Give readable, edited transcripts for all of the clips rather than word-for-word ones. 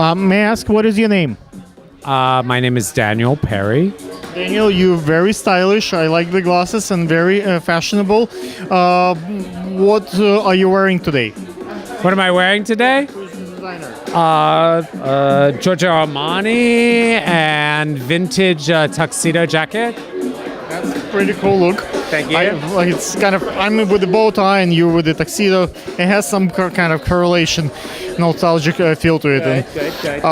May I ask, what is your name? My name is Daniel Perry. Daniel, you're very stylish. I like the glasses and very fashionable. What are you wearing today? What am I wearing today? Giorgio Armani and vintage tuxedo jacket. That's a pretty cool look. Thank you. It's kind of, I'm with the bow tie and you with the tuxedo. It has some kind of correlation, nostalgic feel to it. Good.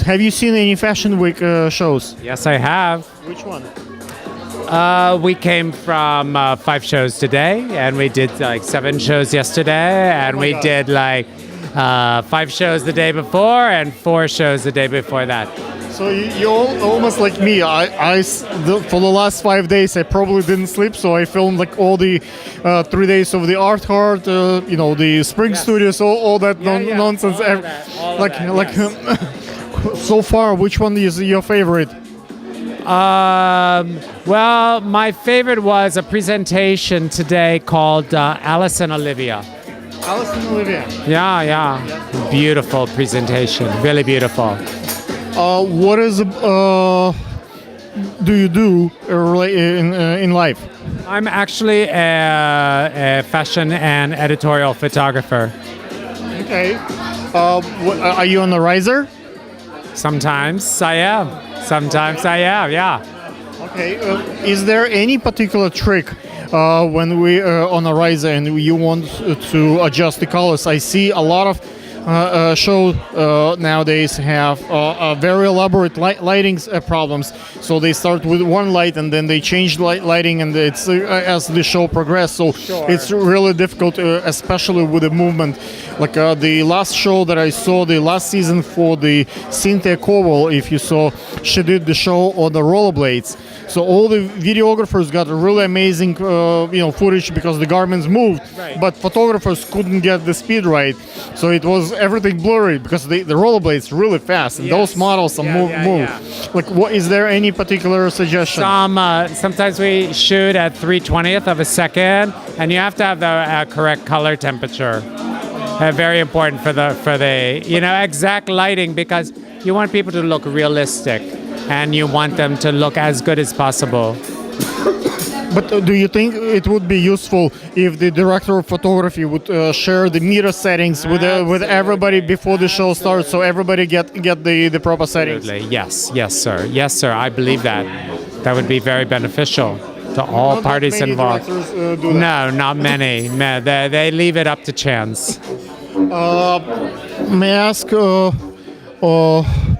Have you seen any Fashion Week shows? Yes, I have. Which one? We came from 5 shows today, and we did like 7 shows yesterday, and we did like 5 shows the day before and 4 shows the day before that. So you're almost like me. For the last 5 days, I probably didn't sleep, so I filmed like all the 3 days of the Art Heart, the Spring Studios, all that nonsense. All of that. So far, which one is your favorite? Well, my favorite was a presentation today called Alice and Olivia. Alice and Olivia. Yeah. Beautiful presentation. Really beautiful. What is do you do in life? I'm actually a fashion and editorial photographer. Okay. Are you on the riser? Sometimes I am. Yeah. Okay. Is there any particular trick when we are on a riser and you want to adjust the colors? I see a lot of shows nowadays have very elaborate lighting problems. So they start with one light and then they change lighting, and it's as the show progresses. So it's really difficult, especially with the movement. Like the last show that I saw, the last season for the Cynthia Cowell, if you saw, she did the show on the rollerblades. So all the videographers got really amazing, footage because the garments moved, but photographers couldn't get the speed right. So it was everything blurry because the rollerblades really fast, and those models move. Like, what is there any particular suggestion? Sometimes we shoot at 3/20th of a second, and you have to have the correct color temperature. Very important for the exact lighting, because you want people to look realistic, and you want them to look as good as possible. But do you think it would be useful if the director of photography would share the meter settings with everybody before the show starts, so everybody get the proper settings? Absolutely. Yes, sir. I believe that would be very beneficial to all parties involved. No, not many. They leave it up to chance. May I ask,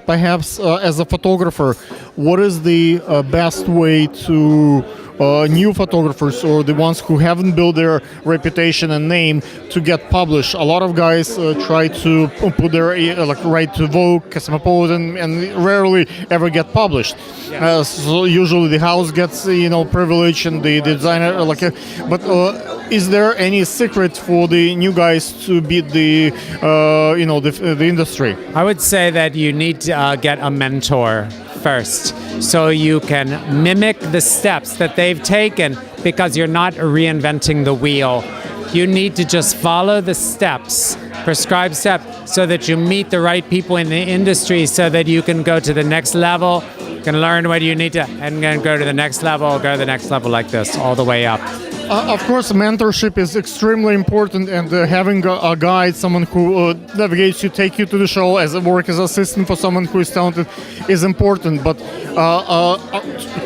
perhaps as a photographer, what is the best way to new photographers or the ones who haven't built their reputation and name to get published? A lot of guys try to put their write to Vogue, Cosmopolitan, and rarely ever get published. So usually the house gets privilege and the designer but is there any secret for the new guys to beat the industry? I would say that you need to get a mentor first, so you can mimic the steps that they've taken, because you're not reinventing the wheel. You need to just follow the steps, prescribed steps, so that you meet the right people in the industry, so that you can go to the next level, can learn what you need to, and then go to the next level, like this, all the way up. Of course, mentorship is extremely important, and having a guide, someone who navigates you, take you to the show, as a work as assistant for someone who is talented, is important. But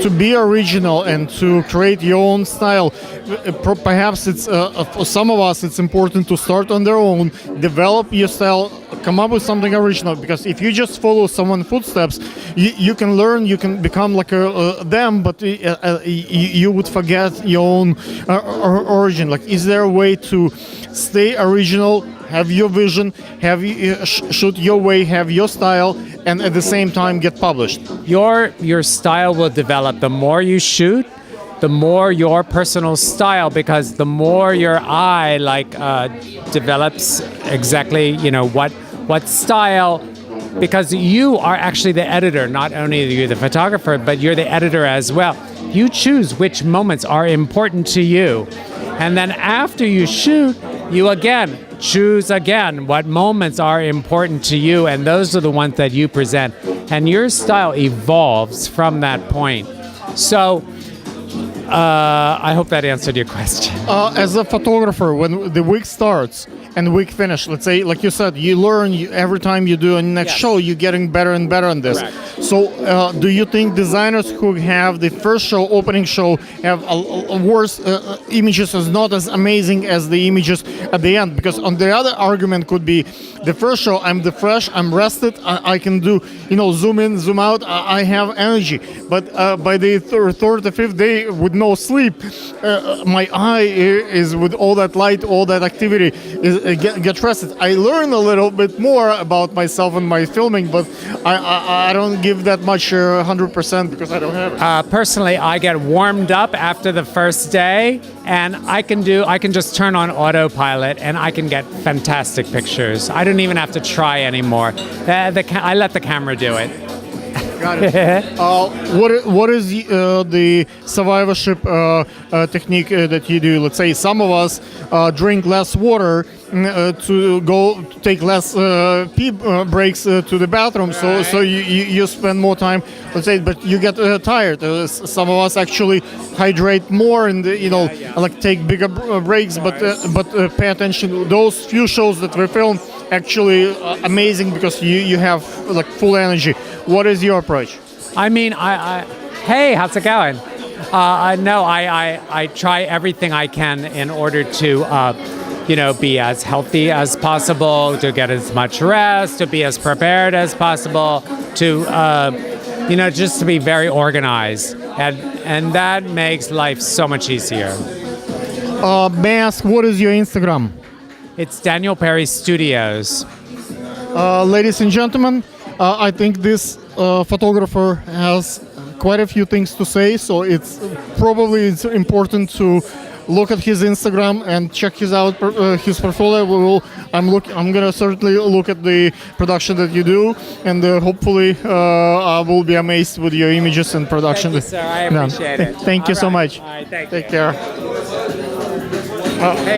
to be original and to create your own style, perhaps it's for some of us it's important to start on their own, develop your style, come up with something original. Because if you just follow someone's footsteps, you can learn, you can become like them, but you would forget your own origin. Like, is there a way to stay original, have your vision, shoot your way, have your style, and at the same time get published? Your style will develop. The more you shoot, the more your personal style, because the more your eye develops exactly what style, because you are actually the editor. Not only are you the photographer, but you're the editor as well. You choose which moments are important to you, and then after you shoot, you again choose again what moments are important to you, and those are the ones that you present. And your style evolves from that point. So I hope that answered your question. As a photographer, when the week starts and week finish, let's say, like you said, you learn every time you do a next show, you're getting better and better on this. Correct. So do you think designers who have the first show, opening show, have a worse images is not as amazing as the images at the end? Because on the other argument could be the first show, I'm fresh, I'm rested, I can do, zoom in, zoom out, I have energy. But by the third or fifth day with no sleep, my eye is with all that light, all that activity, get rested. I learn a little bit more about myself and my filming, but I don't give that much 100% because I don't have it. Personally, I get warmed up after the first day, and I can just turn on autopilot and I can get fantastic pictures. I don't even have to try anymore. I let the camera do it. Got it. What is the survivorship technique that you do? Let's say some of us drink less water to go take less pee breaks to the bathroom. Right. So you spend more time. Let's say, but you get tired. Some of us actually hydrate more and like take bigger breaks. Right. But pay attention. Those few shows that we film actually amazing because you have like full energy. What is your approach? I mean, hey, how's it going? No, I try everything I can in order to, be as healthy as possible, to get as much rest, to be as prepared as possible, to, just to be very organized. And that makes life so much easier. May I ask, what is your Instagram? It's Daniel Perry Studios. Ladies and gentlemen, I think this photographer has quite a few things to say, so it's important to look at his Instagram and check his portfolio. I'm gonna certainly look at the production that you do, and hopefully I will be amazed with your images and production. Thank you, sir. I appreciate it. Thank you so much. All right, thank Take you. care.